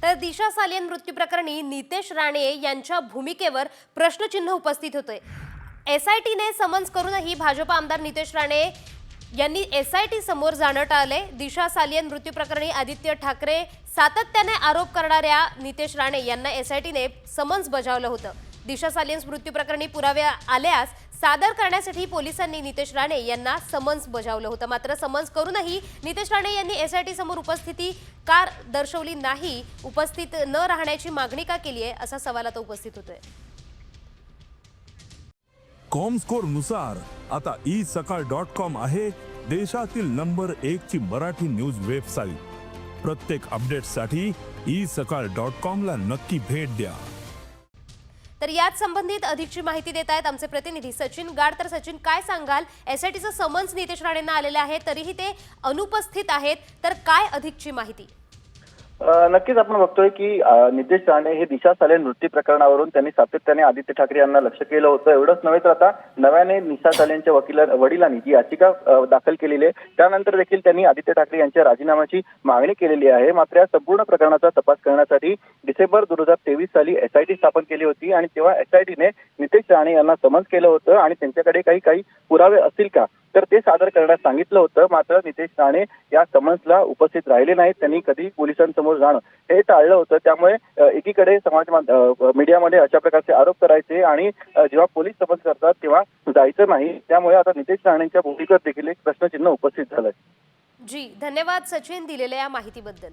तर दिशा सालियन मृत्यू प्रकरणी नितेश राणे यांच्या भूमिकेवर प्रश्नचिन्ह उपस्थित होते। एसआयटीने समन्स करूनही भाजप आमदार नितेश राणे यांनी एसआयटी समोर जाणं टाळले। दिशा सालियन मृत्यू प्रकरणी आदित्य ठाकरे सातत्याने आरोप करणाऱ्या नितेश राणे यांना एसआयटीने समन्स बजावलं होतं। दिशा सालियन मृत्यू प्रकरणी पुरावे आल्यास सादर करण्यासाठी पोलिसांनी नितेश राणे यांना समन्स बजावलं होतं। मात्र समन्स करूनही नितेश राणे यांनी एसआयटी समोर उपस्थिती का दर्शवली नाही, उपस्थित न राहण्याची मागणी का केली आहे, असा सवाल आता उपस्थित होतोय। कॉमस्कोर नुसार आता isakal.com आहे देशातील नंबर 1 ची मराठी न्यूज वेबसाईट। प्रत्येक अपडेटसाठी isakal.com ला नक्की भेट द्या। तर याच संबंधित अधिकची माहिती देत आहेत आमचे प्रतिनिधी सचिन गाड। तर सचिन, काय सांगाल? एसआयटीचं समन्स नितेश राणेंना आलेले आहे, तरीही ते अनुपस्थित आहेत, तर काय अधिकची माहिती? नक्कीच आपण बघतोय की नितेश राणे हे दिशा सालियन मृत्यू प्रकरणावरून त्यांनी सातत्याने आदित्य ठाकरे यांना लक्ष केलं होतं। एवढंच नव्हे तर आता नव्याने दिशा सालियनच्या वडिलांनी जी याचिका दाखल केलेली आहे, त्यानंतर देखील त्यांनी आदित्य ठाकरे यांच्या राजीनाम्याची मागणी केलेली आहे। मात्र या संपूर्ण प्रकरणाचा तपास करण्यासाठी डिसेंबर 2023 साली एसआयटी स्थापन केली होती आणि तेव्हा एसआयटीने नितेश राणे यांना समन्स केलं होतं आणि त्यांच्याकडे काही पुरावे असतील का तर ते सादर करण्यास सांगितलं होतं। मात्र नितेश राणे या समन्सला उपस्थित राहिले नाहीत, त्यांनी कधी पोलिसांसमोर जाणं हे टाळलं होतं। त्यामुळे एकीकडे मीडियामध्ये अशा प्रकारचे आरोप करायचे आणि जेव्हा पोलीस समन्स करतात तेव्हा जायचं नाही। त्यामुळे आता नितेश राणेंच्या भूमिकेवर देखील एक प्रश्नचिन्ह उपस्थित झालंय। जी, धन्यवाद सचिन दिलेल्या या माहितीबद्दल।